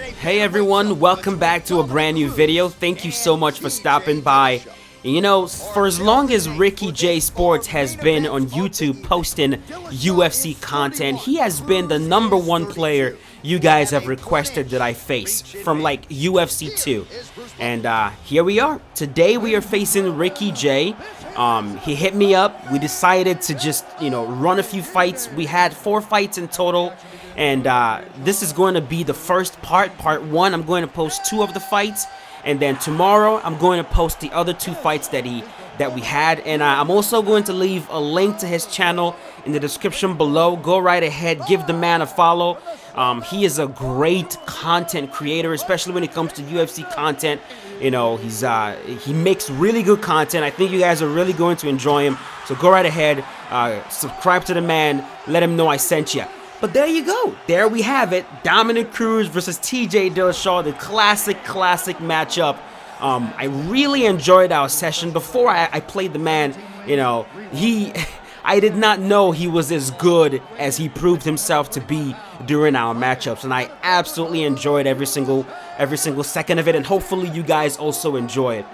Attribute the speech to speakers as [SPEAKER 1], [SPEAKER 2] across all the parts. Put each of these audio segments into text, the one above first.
[SPEAKER 1] Hey everyone, welcome back to a brand new video. Thank you so much for stopping by. You know, for as long as Ricky J Sports has been on YouTube posting UFC content, he has been the #1 player you guys have requested that I face from like UFC 2. And here we are. Today we are facing Ricky J. He hit me up. We decided to just, run a few fights. We had 4 fights in total. And this is going to be the first part, part 1. I'm going to post 2 of the fights. And then tomorrow, I'm going to post the other 2 fights that we had. And I'm also going to leave a link to his channel in the description below. Go right ahead, give the man a follow. He is a great content creator, especially when it comes to UFC content. You know, he makes really good content. I think you guys are really going to enjoy him. So go right ahead, subscribe to the man, let him know I sent you. But there you go. There we have it. Dominick Cruz versus TJ Dillashaw, the classic matchup. I really enjoyed our session. Before I played the man, I did not know he was as good as he proved himself to be during our matchups, and I absolutely enjoyed every single second of it, and hopefully you guys also enjoy it.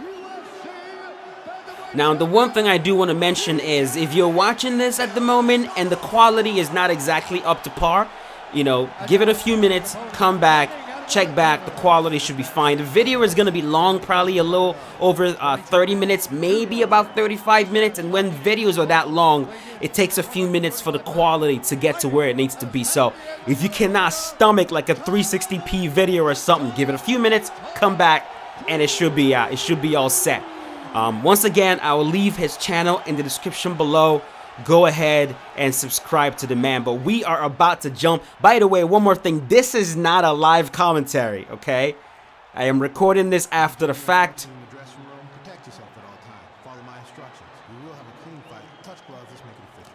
[SPEAKER 1] Now, the one thing I do want to mention is if you're watching this at the moment and the quality is not exactly up to par, give it a few minutes, come back, check back, the quality should be fine. The video is going to be long, probably a little over 30 minutes, maybe about 35 minutes, and when videos are that long, it takes a few minutes for the quality to get to where it needs to be. So if you cannot stomach like a 360p video or something, give it a few minutes, come back, and it should be all set. Once again, I will leave his channel in the description below. Go ahead and subscribe to the man. But we are about to jump. By the way, one more thing. This is not a live commentary, okay? I am recording this after the fact.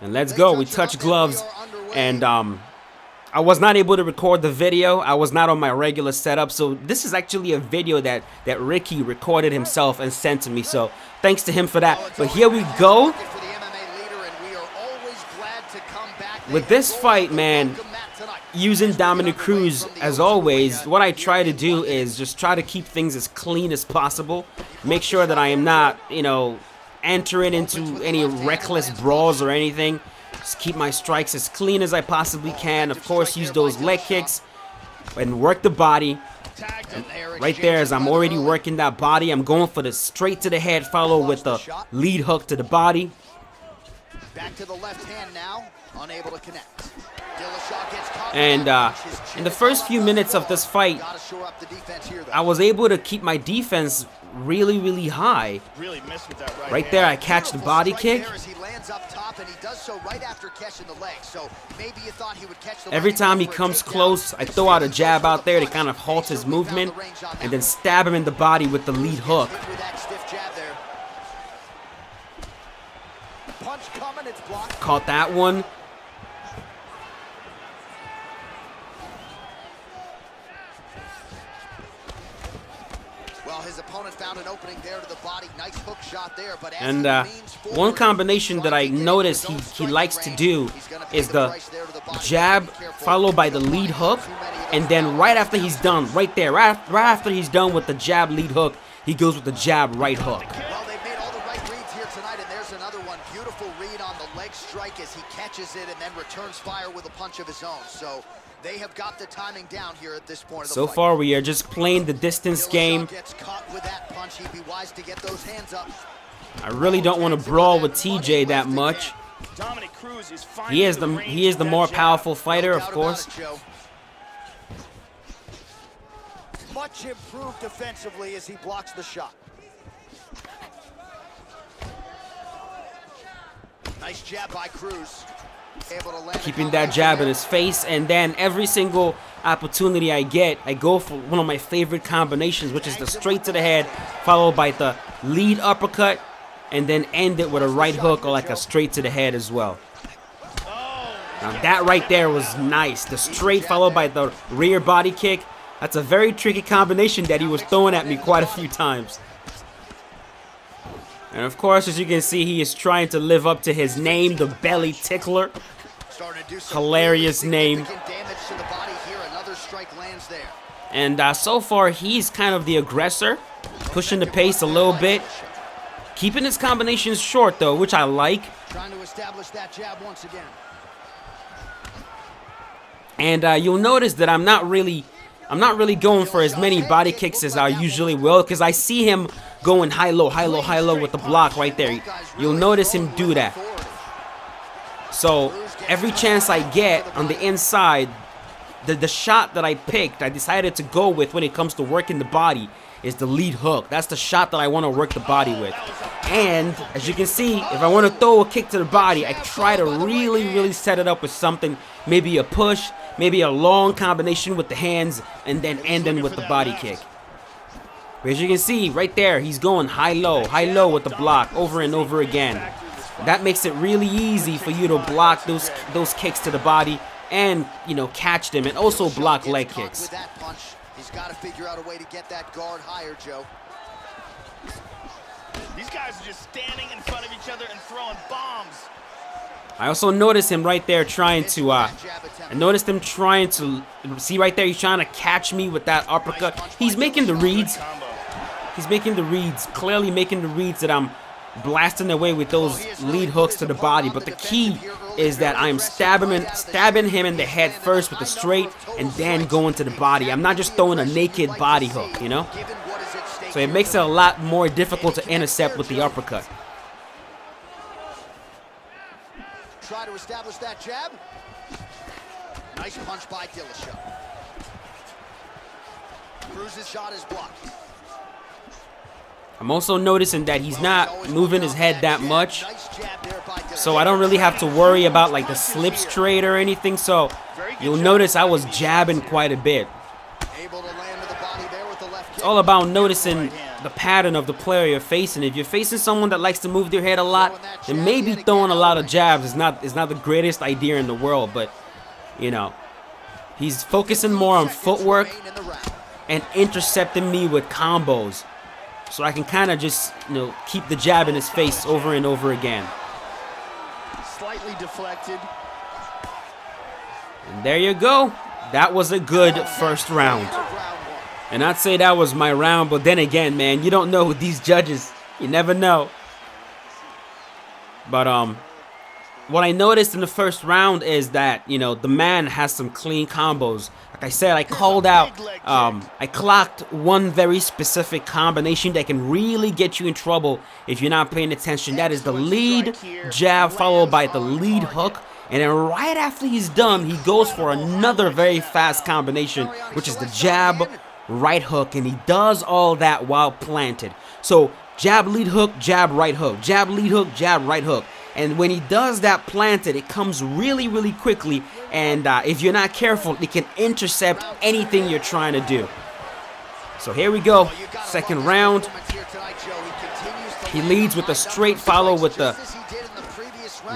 [SPEAKER 1] And let's go. We touch gloves. And I was not able to record the video. I was not on my regular setup. So this is actually a video that Ricky recorded himself and sent to me. So thanks to him for that. But here we go. With this fight, man, using Dominick Cruz as always, what I try to do is just try to keep things as clean as possible. Make sure that I am not, entering into any reckless brawls or anything. Just keep my strikes as clean as I possibly can. Of course, use those leg kicks and work the body. And right there, as I'm already working that body, I'm going for the straight to the head, follow with the lead hook to the body.
[SPEAKER 2] Back to the left hand now, unable to connect.
[SPEAKER 1] And in the first few minutes of this fight, I was able to keep my defense really high. Right there, I catch the body kick. Every time he comes close, I throw out a jab out there to kind of halt his movement, and then stab him in the body with the lead hook. Caught that one.
[SPEAKER 2] Well, his opponent found an opening there to the body. Nice hook shot there, but
[SPEAKER 1] and one combination that I noticed he likes to do is the jab followed by the lead hook, and then right after he's done, right after he's done with the jab lead hook, he goes with the jab right hook.
[SPEAKER 2] Beautiful read on the leg strike as he catches it and then returns fire with a punch of his own. So they have got the timing down here at this point of the
[SPEAKER 1] so
[SPEAKER 2] fight.
[SPEAKER 1] Far, we are just playing the distance game.
[SPEAKER 2] Gets caught with that punch. He'd be wise to get those hands up.
[SPEAKER 1] I really don't want to brawl with TJ that much. He is the more powerful fighter, of course.
[SPEAKER 2] Much improved defensively as he blocks the shot. Nice jab by Cruz.
[SPEAKER 1] Keeping that jab in his face, and then every single opportunity I get, I go for one of my favorite combinations, which is the straight to the head, followed by the lead uppercut, and then end it with a right hook or like a straight to the head as well. Now that right there was nice. The straight followed by the rear body kick. That's a very tricky combination that he was throwing at me quite a few times. And of course, as you can see, he is trying to live up to his name, the Belly Tickler. Hilarious name. And so far, he's kind of the aggressor, pushing the pace a little bit. Keeping his combinations short, though, which I like.
[SPEAKER 2] Trying to establish that jab once again.
[SPEAKER 1] And you'll notice that I'm not really going for as many body kicks as I usually will, because I see him going high low with the block right there. You'll notice him do that. So every chance I get on the inside, the shot that I picked, I decided to go with when it comes to working the body, is the lead hook. That's the shot that I want to work the body with. And as you can see, if I want to throw a kick to the body, I try to really set it up with something, maybe a push, maybe a long combination with the hands, and then ending with the body kick. But as you can see right there, he's going high low with the block over and over again. That makes it really easy for you to block those kicks to the body and, you know, catch them, and also block leg kicks.
[SPEAKER 2] He's got to figure out a way to get that guard higher, Joe.
[SPEAKER 3] These guys are just standing in front of each other and throwing bombs.
[SPEAKER 1] I also noticed him right there trying to, I noticed him trying to, see right there, he's trying to catch me with that uppercut. He's making the reads. He's making the reads, clearly making the reads that I'm blasting away with those lead hooks to the body. But the key is that I'm stabbing him in the head first with the straight and then going to the body. I'm not just throwing a naked body hook, you know? So it makes it a lot more difficult to intercept with the uppercut.
[SPEAKER 2] Try to establish that jab. Nice punch by Dillashaw. Cruz's shot is blocked.
[SPEAKER 1] I'm also noticing that he's not moving his head that much, so I don't really have to worry about like the slip straight or anything. So you'll notice I was jabbing quite a bit. It's all about noticing the pattern of the player you're facing. If you're facing someone that likes to move their head a lot, then maybe throwing a lot of jabs is not the greatest idea in the world. But you know, he's focusing more on footwork and intercepting me with combos, so I can kind of just, you know, keep the jab in his face over and over again.
[SPEAKER 3] Slightly deflected.
[SPEAKER 1] And there you go. That was a good first round. And I'd say that was my round, but then again, man, you don't know with these judges. You never know. But what I noticed in the first round is that, you know, the man has some clean combos. Like I said, I called out, I clocked one very specific combination that can really get you in trouble if you're not paying attention. That is the lead jab followed by the lead hook. And then right after he's done, he goes for another very fast combination, which is the jab, right hook. And he does all that while planted. So jab, lead hook, jab, right hook. Jab, lead hook, jab, right hook. And when he does that planted, it comes really quickly. And if you're not careful, it can intercept anything you're trying to do. So here we go. Second round. He leads with a straight follow with the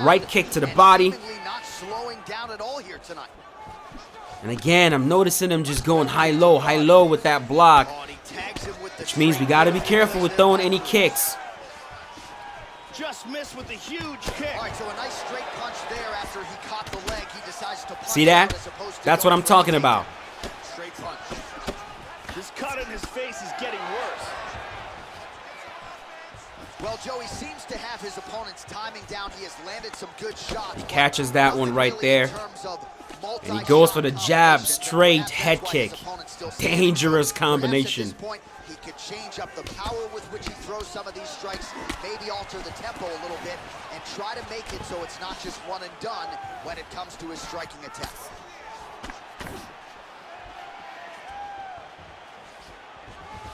[SPEAKER 1] right kick to the body. And again, I'm noticing him just going high low with that block, which means we got to be careful with throwing any kicks.
[SPEAKER 3] Just missed with a huge kick.
[SPEAKER 2] All right, so a nice straight punch there after he caught the leg. He decides to punch.
[SPEAKER 1] See that? That's what I'm talking about.
[SPEAKER 2] Straight punch.
[SPEAKER 3] This cut in his face is getting worse.
[SPEAKER 2] Well, Joey seems to have his opponent's timing down. He has landed some good shots.
[SPEAKER 1] He catches that one right there. And he goes for the jab, straight head kick. Dangerous combination.
[SPEAKER 2] He could change up the power with which he throws some of these strikes, maybe alter the tempo a little bit, and try to make it so it's not just one and done when it comes to his striking attack.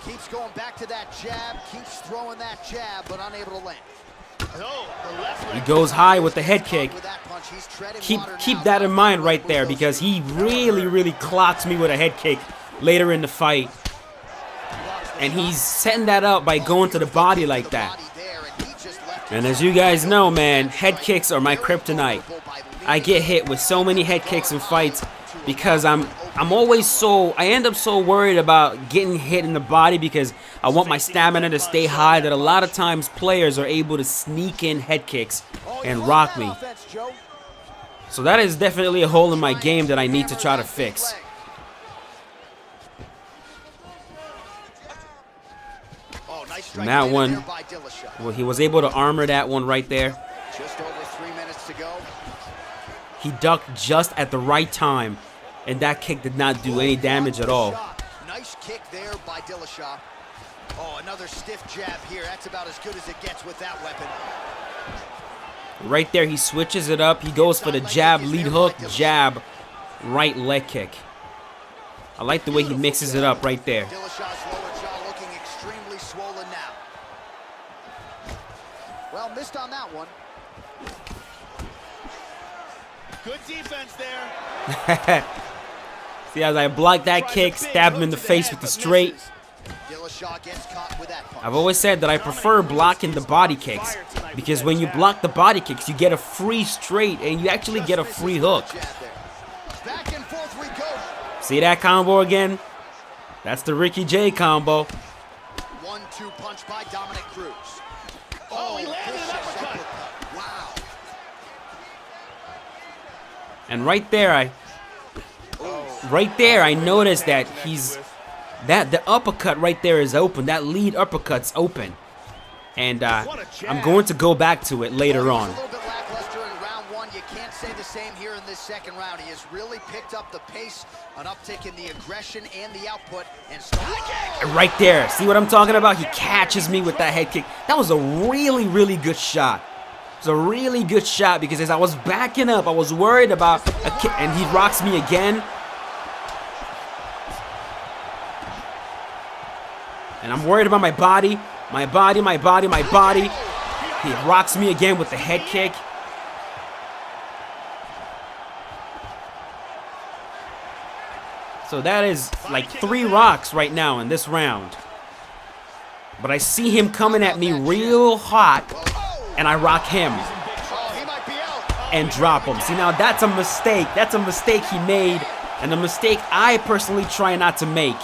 [SPEAKER 2] Keeps going back to that jab, keeps throwing that jab, but unable to land.
[SPEAKER 1] He goes high with the head kick. Keep that in mind right there, because he really clocks me with a head kick later in the fight. And he's setting that up by going to the body like that. And as you guys know, man, head kicks are my kryptonite. I get hit with so many head kicks in fights because I end up so worried about getting hit in the body, because I want my stamina to stay high, that a lot of times players are able to sneak in head kicks and rock me. So that is definitely a hole in my game that I need to try to fix.
[SPEAKER 2] Oh, nice
[SPEAKER 1] And that one,
[SPEAKER 2] by Dillashaw.
[SPEAKER 1] well, he was able to armor that one right there.
[SPEAKER 2] Just over 3 minutes to go.
[SPEAKER 1] He ducked just at the right time, and that kick did not do any damage at all.
[SPEAKER 2] Nice kick there by Dillashaw. Oh, another stiff jab here. That's about as good as it gets with that weapon.
[SPEAKER 1] Right there, he switches it up. He goes for the jab, lead hook, jab, right leg kick. I like the way he mixes it up right there.
[SPEAKER 2] Dillashaw's lower jaw looking extremely swollen now. Well, missed on that one.
[SPEAKER 3] Good defense there.
[SPEAKER 1] See, as I block that kick, stab him in the face with the straight.
[SPEAKER 2] Dillashaw gets caught with that punch.
[SPEAKER 1] I've always said that I prefer blocking the body kicks, because when you block the body kicks, you get a free straight and you actually get a free hook.
[SPEAKER 2] Back and forth we go.
[SPEAKER 1] See that combo again? That's the Ricky J combo.
[SPEAKER 2] 1-2 punch by Dominic Cruz.
[SPEAKER 3] Oh, he landed an
[SPEAKER 2] vicious
[SPEAKER 3] uppercut.
[SPEAKER 2] Wow.
[SPEAKER 1] And right there, I noticed that the uppercut right there is open. That lead uppercut's open. And I'm going to go back to it later on.
[SPEAKER 2] A little bit lackluster in round one. You can't say the same here in this second round. He has really picked up the pace, an uptick in the aggression and the output. And
[SPEAKER 1] Right there. See what I'm talking about? He catches me with that head kick. That was a really, really good shot. It was a really good shot because as I was backing up, I was worried about a kick, and he rocks me again. And I'm worried about my body. My body. He rocks me again with the head kick. So that is like 3 rocks right now in this round. But I see him coming at me real hot, and I rock him and drop him. See, now that's a mistake. That's a mistake he made, and a mistake I personally try not to make.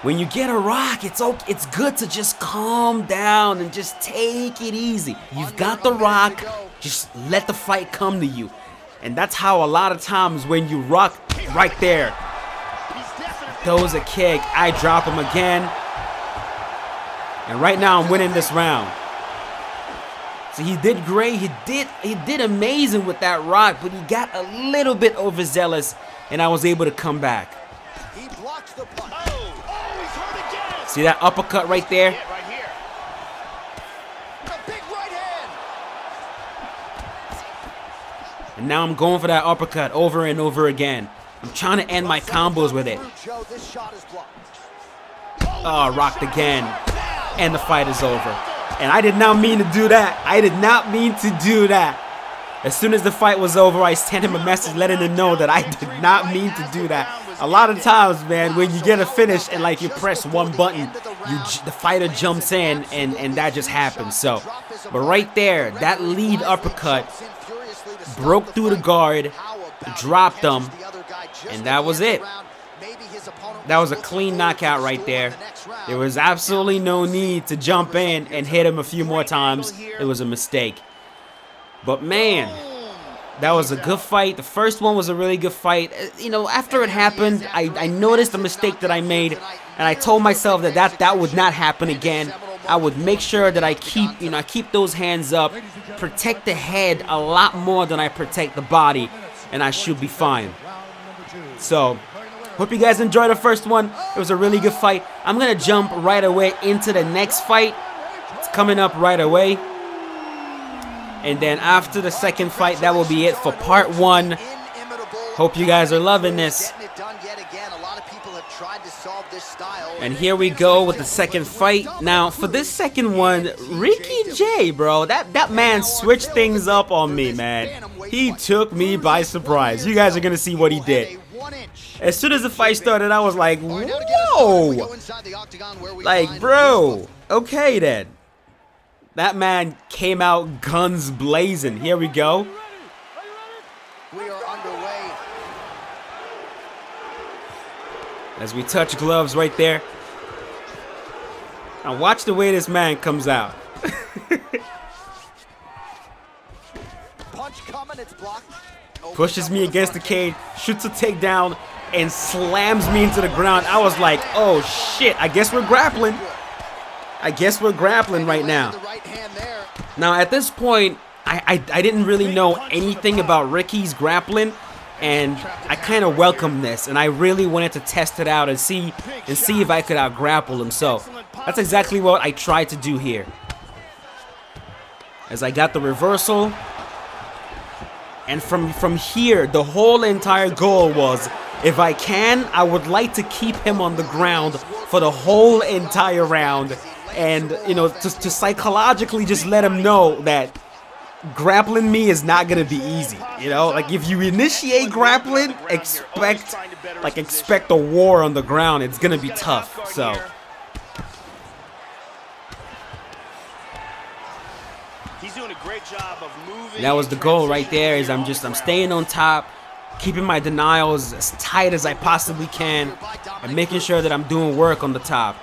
[SPEAKER 1] When you get a rock, it's good to just calm down and just take it easy. You've got the rock, just let the fight come to you. And that's how a lot of times when you rock right there, throws a kick, I drop him again. And right now I'm winning this round. So he did great, he did amazing with that rock, but he got a little bit overzealous and I was able to come back.
[SPEAKER 2] he blocks the punch.
[SPEAKER 1] See that uppercut right there?
[SPEAKER 3] Right here.
[SPEAKER 2] A big right hand.
[SPEAKER 1] And now I'm going for that uppercut over and over again. I'm trying to end my combos with it.
[SPEAKER 2] Joe, this shot is blocked.
[SPEAKER 1] Oh, rocked again. And the fight is over. And I did not mean to do that. I did not mean to do that. As soon as the fight was over, I sent him a message letting him know that I did not mean to do that. A lot of times, man, when you get a finish and like you press one button, the fighter jumps in and that just happens. So, but right there, that lead uppercut broke through the guard, dropped him, and that was it. That was a clean knockout right there. There was absolutely no need to jump in and hit him a few more times. It was a mistake. But man, that was a good fight. The first one was a really good fight. You know, after it happened, I noticed the mistake that I made, and I told myself that would not happen again. I would make sure that I keep those hands up, protect the head a lot more than I protect the body, and I should be fine. So, hope you guys enjoyed the first one. It was a really good fight. I'm gonna jump right away into the next fight. It's coming up right away. And then after the second fight, that will be it for part 1. Hope you guys are loving this. And here we go with the second fight. Now, for this second one, Ricky J, bro, that man switched things up on me, man. He took me by surprise. You guys are going to see what he did. As soon as the fight started, I was like, whoa. Like, bro, okay then. That man came out guns blazing. Here we go.
[SPEAKER 2] We are underway.
[SPEAKER 1] As we touch gloves right there. Now watch the way this man comes out.
[SPEAKER 2] Punch coming, it's blocked.
[SPEAKER 1] Pushes me against the cage, shoots a takedown, and slams me into the ground. I was like, oh shit, I guess we're grappling. I guess we're grappling right now. Now, at this point, I didn't really know anything about Ricky's grappling, and I kind of welcomed this, and I really wanted to test it out and see if I could out-grapple him. So that's exactly what I tried to do here. As I got the reversal, and from here, the whole entire goal was, if I can, I would like to keep him on the ground for the whole entire round, and, you know, to psychologically just let him know that grappling me is not gonna be easy. You know, like, if you initiate grappling, expect a war on the ground. It's gonna be tough. So
[SPEAKER 3] he's doing a great job of moving.
[SPEAKER 1] that was the goal right there. Is I'm staying on top, keeping my denials as tight as I possibly can, and making sure that I'm doing work on the top.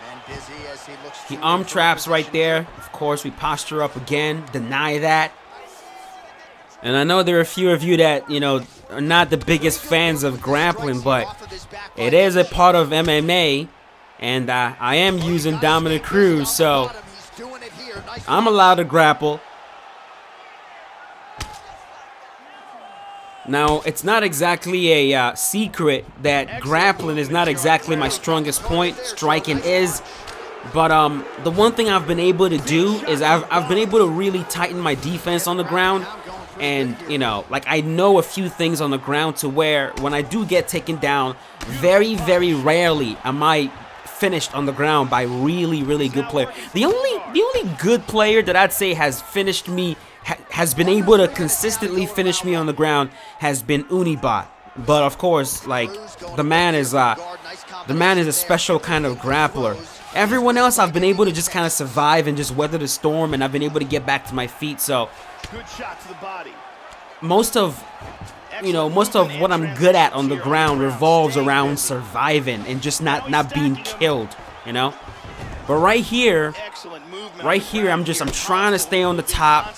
[SPEAKER 1] He arm traps right there. Of course, we posture up again, deny that. And I know there are a few of you that, you know, are not the biggest fans of grappling, but it is a part of MMA, and I am using Dominic Cruz, so I'm allowed to grapple. Now, it's not exactly a secret that grappling is not exactly my strongest point. Striking is. But the one thing I've been able to do is I've been able to really tighten my defense on the ground. And, you know, like, I know a few things on the ground to where when I do get taken down, very, very rarely am I finished on the ground by really, really good player. The only good player that I'd say has finished me, has been able to consistently finish me on the ground, has been Unibot. But of course, like, the man is a special kind of grappler. Everyone else, I've been able to just kind of survive and just weather the storm, and I've been able to get back to my feet. So
[SPEAKER 3] Good shot to the body.
[SPEAKER 1] most of what I'm good at on the ground revolves around surviving and just not being killed, you know. But right here, I'm trying to stay on the top,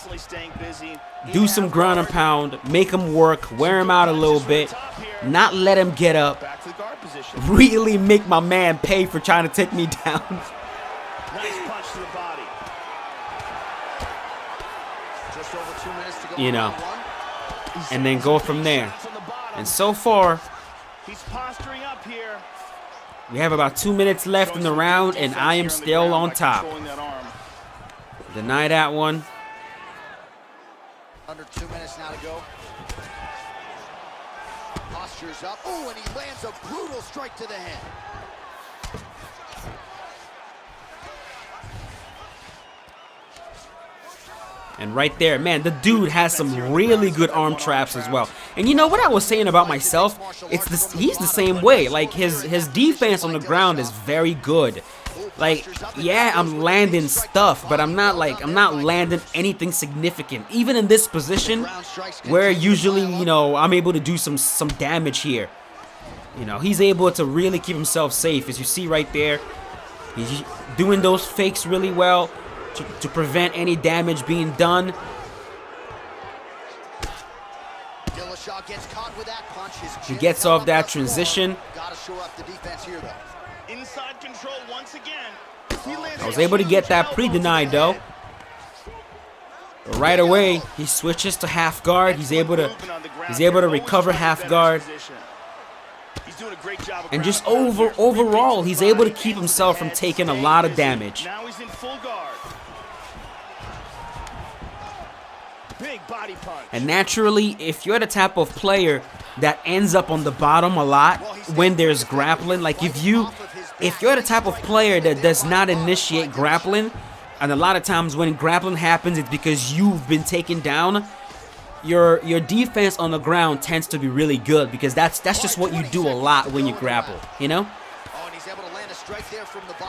[SPEAKER 1] do some ground and pound, make him work, wear him out a little bit, not let him get up, really make my man pay for trying to take me down. You know, and then go from there. And so far, we have about 2 minutes left in the round, and I am still on top. Deny that one.
[SPEAKER 2] Under 2 minutes now to go. Postures up. Oh, and he lands a brutal strike to the head.
[SPEAKER 1] And right there, man, the dude has some really good arm traps as well. And you know what I was saying about myself? He's the same way. Like, his defense on the ground is very good. Like, yeah, I'm landing stuff, but I'm not landing anything significant. Even in this position, where usually, you know, I'm able to do some damage here. You know, he's able to really keep himself safe, as you see right there. He's doing those fakes really well to prevent any damage being done. He gets off that transition.
[SPEAKER 3] Inside control once again.
[SPEAKER 1] I was able to get that pre-denied though. But right away, he switches to half guard. He's able to recover half guard. And just overall, he's able to keep himself from taking a lot of damage.
[SPEAKER 3] Now he's in full guard. Big body punch.
[SPEAKER 1] And naturally, if you're the type of player that ends up on the bottom a lot when there's grappling, like if you're the type of player that does not initiate grappling, and a lot of times when grappling happens, it's because you've been taken down, your defense on the ground tends to be really good, because that's just what you do a lot when you grapple, you know?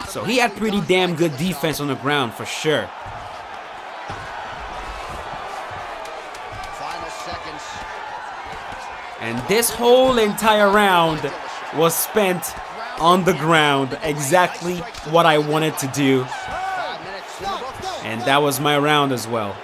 [SPEAKER 1] So he had pretty damn good defense on the ground for sure. And this whole entire round was spent on the ground, exactly what I wanted to do. And that was my round as well.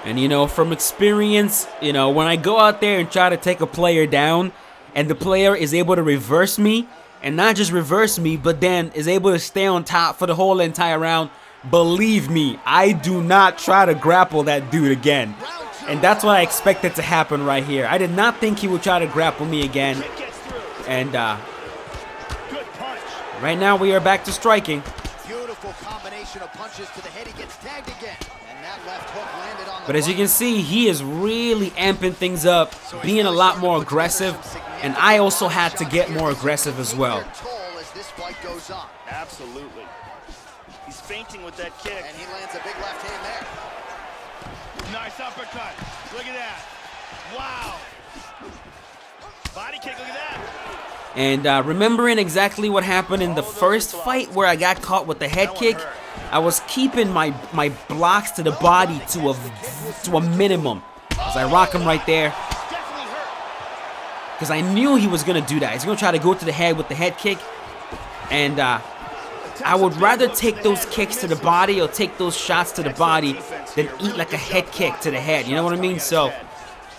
[SPEAKER 1] And, you know, from experience, you know, when I go out there and try to take a player down, and the player is able to reverse me, and not just reverse me, but then is able to stay on top for the whole entire round, believe me, I do not try to grapple that dude again. And that's what I expected to happen right here. I did not think he would try to grapple me again. And right now we are back to striking.
[SPEAKER 2] Beautiful combination of punches to the head. He gets tagged again. And that left hook landed on the
[SPEAKER 1] But as you can see, he is really amping things up, being a lot more aggressive. And I also had to get more aggressive as well.
[SPEAKER 3] Absolutely. He's feinting with that kick.
[SPEAKER 2] And he lands a big left hand there.
[SPEAKER 3] Nice uppercut. Look at that. Wow. Body kick, look at that.
[SPEAKER 1] And remembering exactly what happened in the first fight where I got caught with the head kick, I was keeping my blocks to the body to a minimum. As I rock him right there. Because I knew he was going to do that. He's going to try to go to the head with the head kick. And I would rather take those kicks to the body or take those shots to the body than eat like a head kick to the head. You know what I mean? So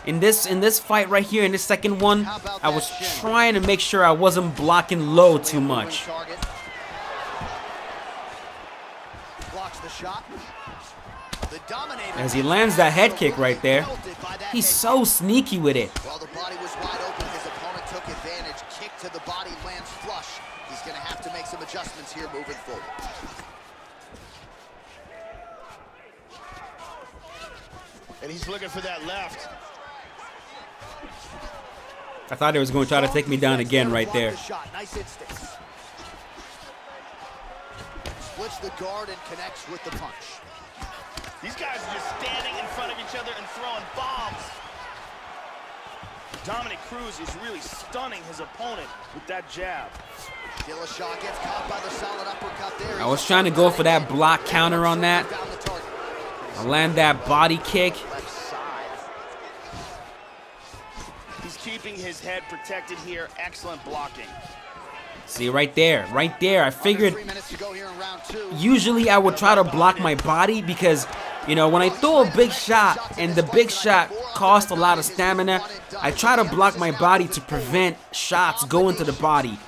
[SPEAKER 1] in this fight right here, in this second one, I was trying to make sure I wasn't blocking low too much. As he lands that head kick right there, he's so sneaky with it.
[SPEAKER 2] While the body was wide open, his opponent took advantage. Kick to the body lands flush. He's going to have to make some adjustments here moving forward.
[SPEAKER 3] And he's looking for that left.
[SPEAKER 1] I thought he was going to try to take me down again right there.
[SPEAKER 2] Nice instincts. Splits the guard and connects with the punch.
[SPEAKER 3] These guys are just standing in front of each other and throwing bombs. Dominic Cruz is really stunning his opponent with that jab.
[SPEAKER 2] Dillashaw gets caught by the solid uppercut there.
[SPEAKER 1] I was trying to go for that block counter on that. I land that body kick.
[SPEAKER 3] He's keeping his head protected here. Excellent blocking.
[SPEAKER 1] See, right there. I figured usually I would try to block my body because, you know, when I throw a big shot and the big shot costs a lot of stamina, I try to block my body to prevent shots going to the body.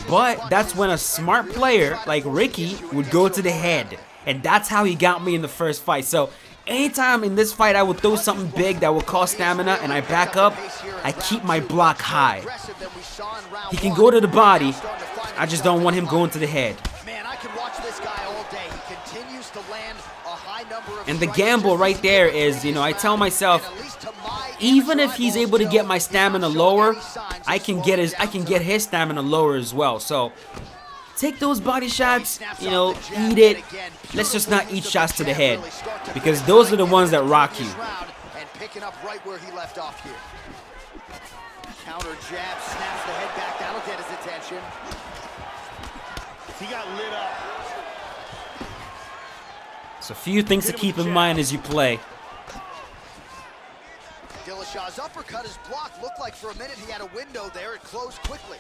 [SPEAKER 1] But that's when a smart player like Ricky would go to the head. And that's how he got me in the first fight. So anytime in this fight I would throw something big that would cost stamina and I back up, I keep my block high. He can go to the body. I just don't want him going to the head. And the gamble right there is, you know, I tell myself, even if he's able to get my stamina lower, I can get his stamina lower as well. So take those body shots, you know, eat it. Let's just not eat shots to the head, because those are the ones that rock you.
[SPEAKER 2] And picking up right where he left off here. Counter jab, snaps the head back. That'll get his attention.
[SPEAKER 3] He got lit up.
[SPEAKER 1] So a few things to keep in mind as you play.
[SPEAKER 2] Dillashaw's uppercut is blocked. Looked like for a minute he had a window there. It closed quickly.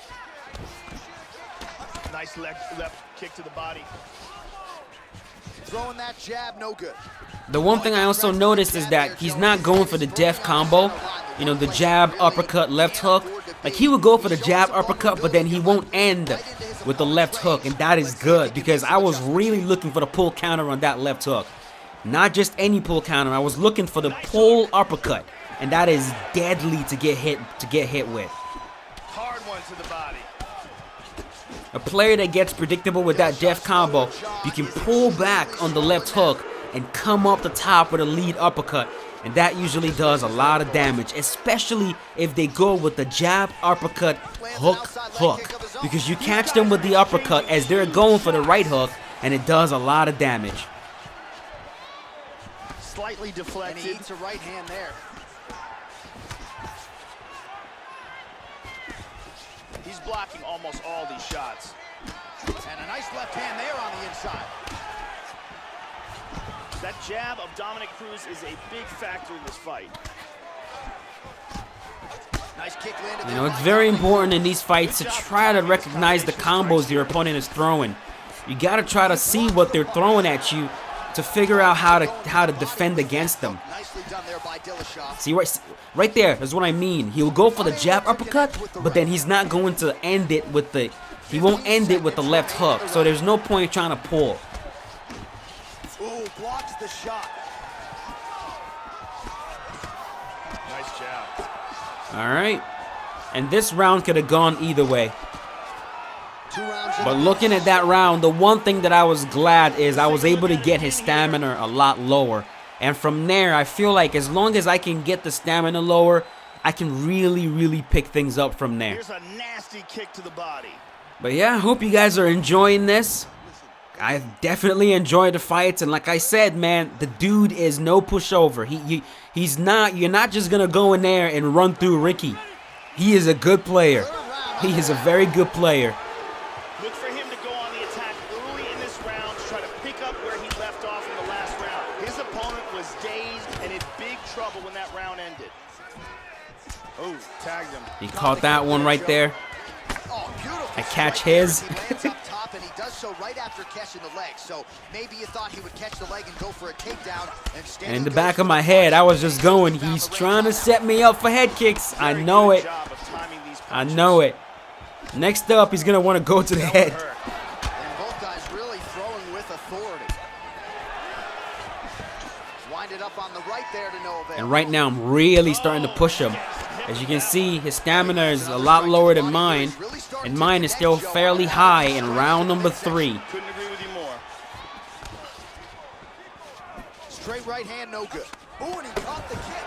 [SPEAKER 3] Nice left kick to the body.
[SPEAKER 2] Throwing that jab, no good.
[SPEAKER 1] The one thing I also noticed is that he's not going for the death combo. You know, the jab, uppercut, left hook. Like, he would go for the jab, uppercut, but then he won't end with the left hook. And that is good, because I was really looking for the pull counter on that left hook. Not just any pull counter. I was looking for the pull uppercut. And that is deadly to get hit with.
[SPEAKER 3] Hard one to the body.
[SPEAKER 1] A player that gets predictable with that death combo, you can pull back on the left hook and come up the top with a lead uppercut. And that usually does a lot of damage, especially if they go with the jab, uppercut, hook. Because you catch them with the uppercut as they're going for the right hook, and it does a lot of damage.
[SPEAKER 3] Slightly deflected.
[SPEAKER 2] And he eats a right hand there.
[SPEAKER 3] He's blocking almost all these shots.
[SPEAKER 2] And a nice left hand there on the inside.
[SPEAKER 3] That jab of Dominic Cruz is a big factor in this fight.
[SPEAKER 2] Nice kick landed.
[SPEAKER 1] You know, it's very important in these fights to try to recognize the combos your opponent is throwing. You got to try to see what they're throwing at you to figure out how to defend against them.
[SPEAKER 2] Nicely done there by Dillashaw.
[SPEAKER 1] See, right there is what I mean. He'll go for the jab uppercut, but then he's not going to end it with the, he won't end it with the left hook. So there's no point trying to pull.
[SPEAKER 2] Ooh, blocks the shot.
[SPEAKER 3] Nice job.
[SPEAKER 1] All right. And this round could have gone either way.
[SPEAKER 2] 2 rounds.
[SPEAKER 1] But looking at that round, the one thing that I was glad is I was able to get his stamina a lot lower. And from there, I feel like as long as I can get the stamina lower, I can really pick things up from there.
[SPEAKER 3] Here's a nasty kick to the body.
[SPEAKER 1] But yeah, I hope you guys are enjoying this. I've definitely enjoyed the fights, and like I said, man, the dude is no pushover. He's not. You're not just gonna go in there and run through Ricky. He is a good player. He is a very good player.
[SPEAKER 3] Look for him to go on the attack early in this round to try to pick up where he left off in the last round. His opponent was dazed and in big trouble when that round ended. Oh, tagged him.
[SPEAKER 1] He caught that one right there.
[SPEAKER 2] Oh, beautiful.
[SPEAKER 1] I catch his.
[SPEAKER 2] He lands up top, and he does so right after catching the leg. So maybe you thought he would catch the leg and go for a takedown.
[SPEAKER 1] And in the back of my head, I was just going, he's trying to set me up for head kicks. I know it. I know it. Next up, he's going to want to go to the head.
[SPEAKER 2] And both guys really throwing with authority. Winded up on the right there to no avail.
[SPEAKER 1] And right now, I'm really starting to push him. As you can see, his stamina is a lot lower than mine, and mine is still fairly high in round number 3.
[SPEAKER 3] Couldn't agree with you more.
[SPEAKER 2] Straight right hand, no good. Ooh, and he caught the kick.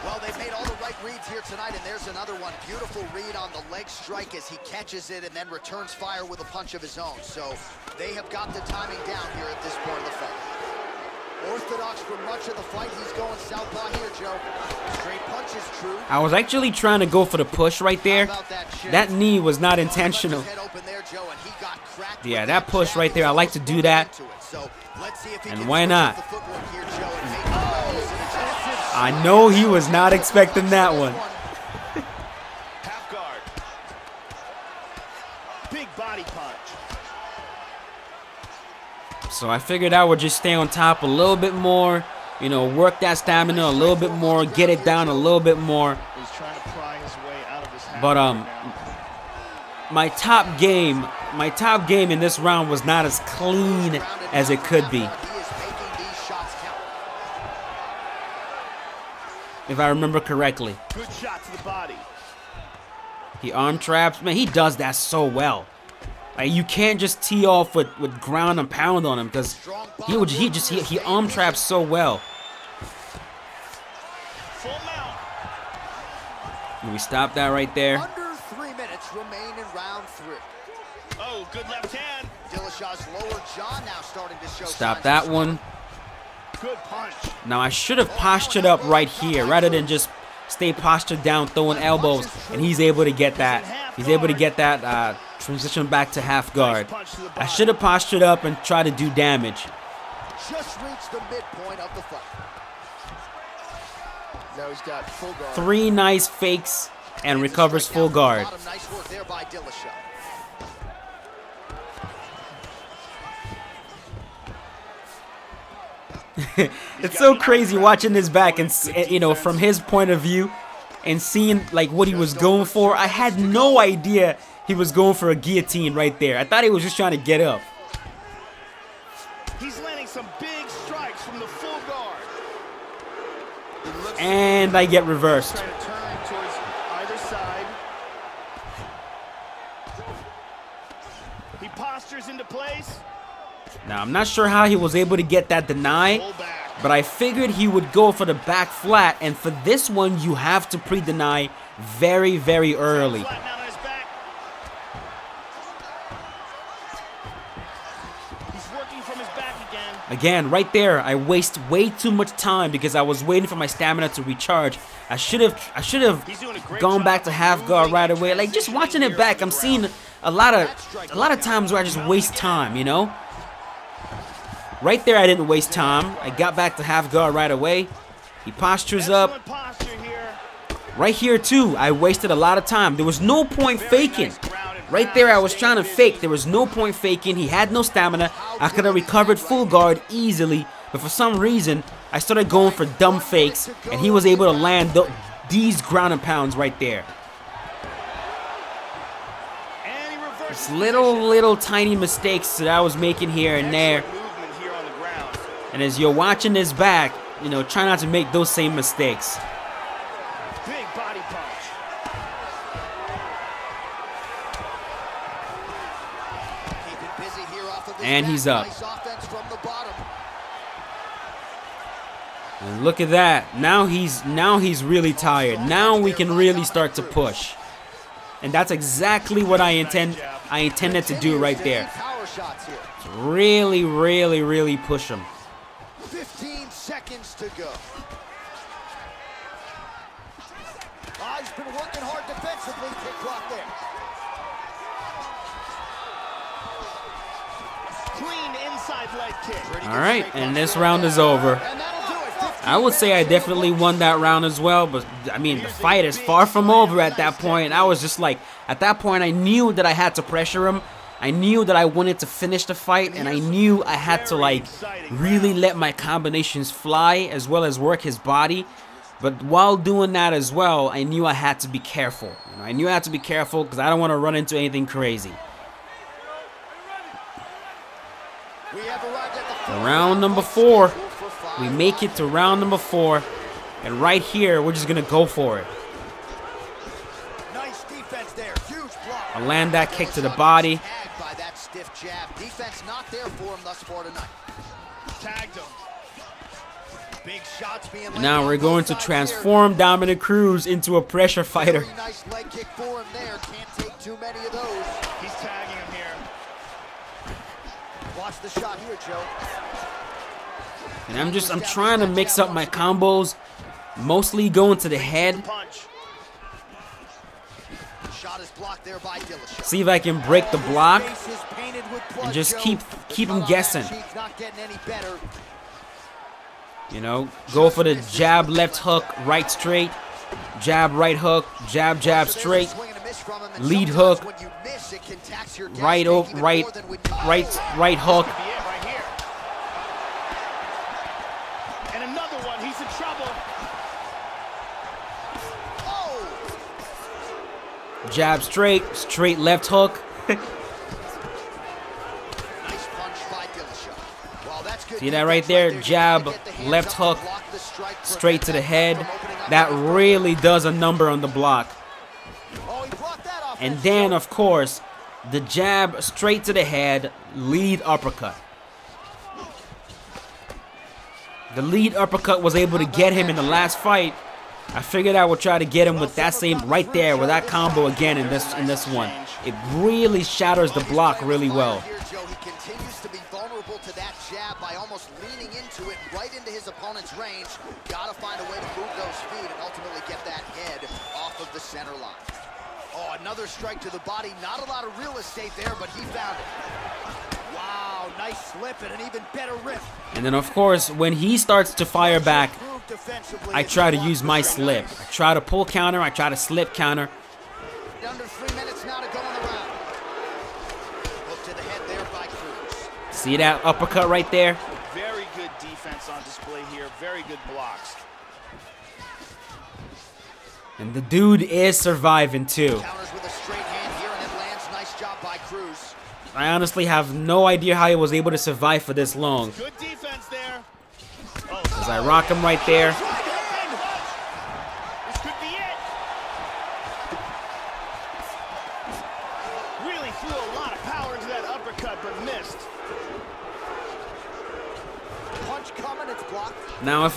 [SPEAKER 2] Well, they've made all the right reads here tonight, and there's another one. Beautiful read on the leg strike as he catches it and then returns fire with a punch of his own. So they have got the timing down here at this point of the fight. Orthodox for much of the fight. He's going southpaw here, Joe. Straight punch is true.
[SPEAKER 1] I was actually trying to go for the push right there. That knee was not intentional. Yeah, that push right there, I like to do that. And why not? I know he was not expecting that one.
[SPEAKER 3] Half guard. Big body punch.
[SPEAKER 1] So I figured I would just stay on top a little bit more, you know, work that stamina a little bit more, get it down a little bit more.
[SPEAKER 3] He's trying to pry his way out of his half
[SPEAKER 1] But
[SPEAKER 3] guard now.
[SPEAKER 1] my top game in this round was not as clean as it could be. If I remember correctly.
[SPEAKER 3] Good shot to the body.
[SPEAKER 1] He arm traps, man, he does that so well. Like, you can't just tee off with ground and pound on him because he arm traps so well.
[SPEAKER 3] Full mount.
[SPEAKER 1] And we stop that right there.
[SPEAKER 2] Under 3 minutes remain in round 3.
[SPEAKER 3] Oh, good left hand.
[SPEAKER 2] Dillashaw's lower jaw now starting to show
[SPEAKER 1] Stop
[SPEAKER 2] signs
[SPEAKER 1] that
[SPEAKER 2] of
[SPEAKER 1] one.
[SPEAKER 3] Good punch.
[SPEAKER 1] Now I should have postured up right here rather than just stay postured down throwing elbows, and he's able to get that. He's able to get that transition back to half guard. I should have postured up and tried to do damage.
[SPEAKER 2] just reached the midpoint of the fight.
[SPEAKER 3] Now he's got full guard.
[SPEAKER 1] 3 nice fakes and recovers full guard.
[SPEAKER 2] Nice work there by Dillashaw.
[SPEAKER 1] It's so crazy watching this back and, you know, from his point of view and seeing like what he was going for. I had no idea he was going for a guillotine right there. I thought he was just trying to get up.
[SPEAKER 3] He's landing some big strikes from the full guard.
[SPEAKER 1] And I get reversed.
[SPEAKER 3] Trying to turn towards either side. He postures into place.
[SPEAKER 1] Now, I'm not sure how he was able to get that deny,
[SPEAKER 3] Pull back.
[SPEAKER 1] but I figured he would go for the back flat, and for this one, you have to pre-deny very, very early.
[SPEAKER 3] Flatten out on his back. He's working from his back again.
[SPEAKER 1] Again, right there, I waste way too much time because I was waiting for my stamina to recharge. I should have
[SPEAKER 3] He's doing a great
[SPEAKER 1] gone
[SPEAKER 3] job
[SPEAKER 1] back to
[SPEAKER 3] of
[SPEAKER 1] half guard
[SPEAKER 3] moving
[SPEAKER 1] right
[SPEAKER 3] and
[SPEAKER 1] away. Like, just watching it
[SPEAKER 3] transitioning
[SPEAKER 1] back,
[SPEAKER 3] here
[SPEAKER 1] I'm
[SPEAKER 3] in the
[SPEAKER 1] seeing a lot of times where I just waste time, you know? Right there, I didn't waste time. I got back to half guard right away. He postures up.
[SPEAKER 3] Excellent posture here.
[SPEAKER 1] Right here, too, I wasted a lot of time. There was no point faking. Right there, I was trying to fake. There was no point faking. He had no stamina. I could have recovered full guard easily. But for some reason, I started going for dumb fakes. And he was able to land these ground and pounds right there.
[SPEAKER 3] And he reverses
[SPEAKER 1] It's little tiny mistakes that I was making here and there.
[SPEAKER 3] Excellent movement here on the ground.
[SPEAKER 1] And as you're watching his back, you know, try not to make those same mistakes.
[SPEAKER 3] Big body punch.
[SPEAKER 2] Keeping busy here off of his
[SPEAKER 1] And
[SPEAKER 2] back.
[SPEAKER 1] he's up.
[SPEAKER 2] Nice offense from the bottom.
[SPEAKER 1] And look at that. Now he's really tired. Now we can really start to push. And that's exactly what I intended to do right there.
[SPEAKER 2] Power shots here.
[SPEAKER 1] Really, really, really push him.
[SPEAKER 2] 15 seconds to go. He's been working hard defensively. Kick clock there.
[SPEAKER 3] Clean inside leg kick.
[SPEAKER 1] All right, and this round is over.
[SPEAKER 2] And that'll do it. 15
[SPEAKER 1] I would say I definitely won that round as well, but I mean, the fight is far from over at that point. I was just like, at that point, I knew that I had to pressure him. I knew that I wanted to finish the fight, and I knew I had to, like, really let my combinations fly as well as work his body. But while doing that as well, I knew I had to be careful. You know, I knew I had to be careful because I don't want to run into anything crazy.
[SPEAKER 2] We have arrived at the
[SPEAKER 1] Round number 4. We make it to round number 4. And right here, we're just going to go for it.
[SPEAKER 2] Nice defense there. Huge block.
[SPEAKER 1] I land that kick to the body.
[SPEAKER 2] Tagged by that stiff jab. Defense not there for him thus far tonight.
[SPEAKER 3] Tagged him.
[SPEAKER 2] Big shots being
[SPEAKER 1] And now we're going to transform Dominic Cruz into a pressure fighter.
[SPEAKER 2] Very nice leg kick for him there. Can't take too many of those.
[SPEAKER 3] He's tagging him here.
[SPEAKER 2] Watch the shot here, Joe.
[SPEAKER 1] And I'm trying to mix up my combos, mostly going to the head.
[SPEAKER 3] Punch.
[SPEAKER 2] Shot is blocked there by Dillashaw.
[SPEAKER 1] See if I can break the block
[SPEAKER 2] Face is painted with blood,
[SPEAKER 1] and just
[SPEAKER 2] Joe.
[SPEAKER 1] keep
[SPEAKER 2] The
[SPEAKER 1] him
[SPEAKER 2] cut on
[SPEAKER 1] guessing.
[SPEAKER 2] that cheek's not getting any better.
[SPEAKER 1] You know, go for the jab, left hook, right straight, jab, right hook, jab, jab, straight, lead hook, right hook, right hook.
[SPEAKER 3] Could be it right here. And another one. He's in trouble.
[SPEAKER 1] Jab straight, straight left hook. See that right there? Jab, left hook, straight to the head. That really does a number on the block. And then, of course, the jab straight to the head, lead uppercut. The lead uppercut was able to get him in the last fight. I figured I would try to get him with that same right there, with that combo again in this one. It really shatters the block really well.
[SPEAKER 2] He continues to be vulnerable to that jab by almost leaning into it right into his opponent's range. Gotta find a way to move those feet and ultimately get that head off of the center line. Oh, another strike to the body. Not a lot of real estate there, but he found it. Wow, nice slip and an even better rip.
[SPEAKER 1] And then, of course, when he starts to fire back, I try to use my slip. I try to pull counter, I try to slip counter.
[SPEAKER 2] Under 3 minutes now to go in the round. Hook to the head there by Cruz.
[SPEAKER 1] See that uppercut right there?
[SPEAKER 3] Very good defense on display here. Very good blocks.
[SPEAKER 1] And the dude is surviving too.
[SPEAKER 2] Counters with a straight hand here and it lands. Nice job by Cruz.
[SPEAKER 1] I honestly have no idea how he was able to survive for this long.
[SPEAKER 3] Good defense there.
[SPEAKER 1] As I rock him right there.
[SPEAKER 3] This could be it. Really threw a lot of power into that uppercut, but missed.
[SPEAKER 2] Punch coming, it's blocked.
[SPEAKER 1] Now, if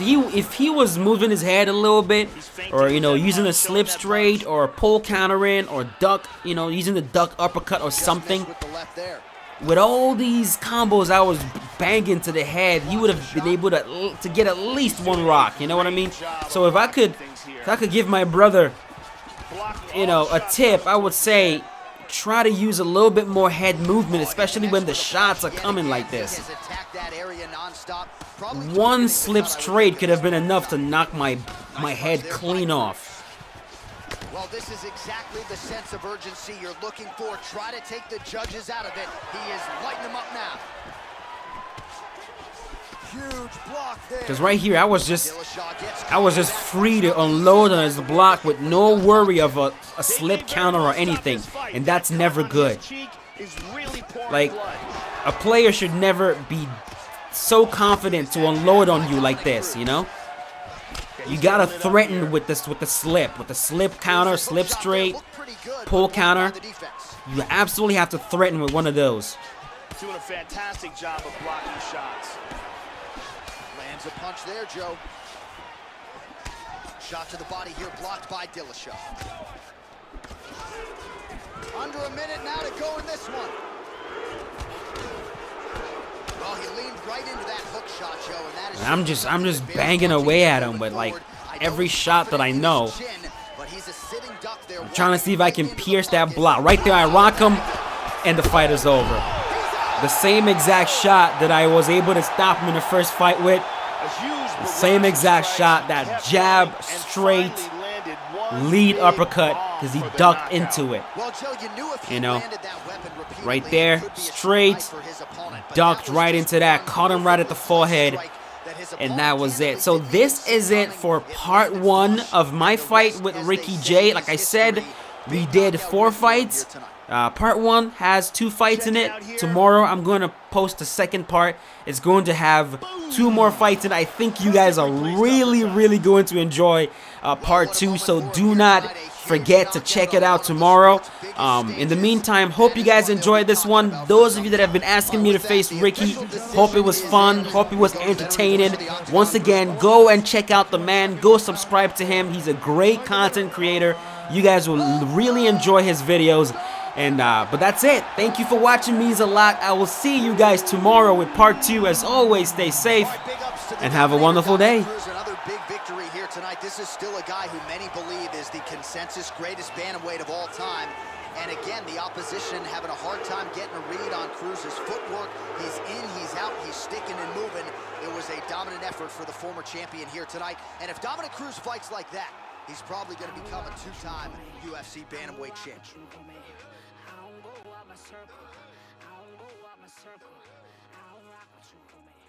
[SPEAKER 1] he was moving his head a little bit, or using a slip straight, or pull counter in, or duck, using the duck uppercut or something,
[SPEAKER 2] With the left there.
[SPEAKER 1] with all these combos I was banging to the head, he would have been able to get at least one rock. You know what I mean? So if I could give my brother, a tip, I would say try to use a little bit more head movement, especially when the shots are coming like this. One slip straight could have been enough to knock my head clean off.
[SPEAKER 2] Well, this is exactly the sense of urgency you're looking for. Try to take the judges out of it. He is lighting them up now. Huge block there.
[SPEAKER 1] Because right here, I was just free to unload on his block with no worry of a slip counter or anything, and that's never good. Like, a player should never be so confident to unload on you like this, you know? You gotta threaten with this, with the slip counter, slip straight, pull counter. You absolutely have to threaten with one of those.
[SPEAKER 3] Doing a fantastic job of blocking shots.
[SPEAKER 2] Lands a punch there, Joe. Shot to the body here, blocked by Dillashaw. Under a minute now to go in this one. Well, he leaned right into that hook shot, Joe, and that is
[SPEAKER 1] I'm just banging away at him, but like every shot that I know, I'm trying to see if I can pierce that block. Right there, I rock him, and the fight is over. The same exact shot that I was able to stop him in the first fight with. The same exact shot, that jab, straight, lead uppercut, because he ducked into it. You know, right there, straight, ducked right into that, caught him right at the forehead, and that was it. So this is it for part 1 of my fight with Ricky J. Like I said, we did 4 fights. Part 1 has 2 fights in it. Tomorrow I'm going to post the second part. It's going to have 2 more fights, and I think you guys are really going to enjoy part 2. So do not forget to check it out tomorrow. In the meantime, hope you guys enjoyed this one. Those of you that have been asking me to face Ricky, hope it was fun, hope it was entertaining. Once again, go and check out the man. Go subscribe to him. He's a great content creator. You guys will really enjoy his videos. And but that's it. Thank you for watching. Means a lot. I will see you guys tomorrow with part 2. As always, stay safe and have a wonderful day.
[SPEAKER 2] Another big victory here tonight. This is still a guy who many believe is the consensus greatest bantamweight of all time. And again, the opposition having a hard time getting a read on Cruz's footwork. He's in, he's out, he's sticking and moving. It was a dominant effort for the former champion here tonight. And if Dominic Cruz fights like that, he's probably going to become a 2-time UFC bantamweight champion. I don't go out my circle. I don't rock with you, homie.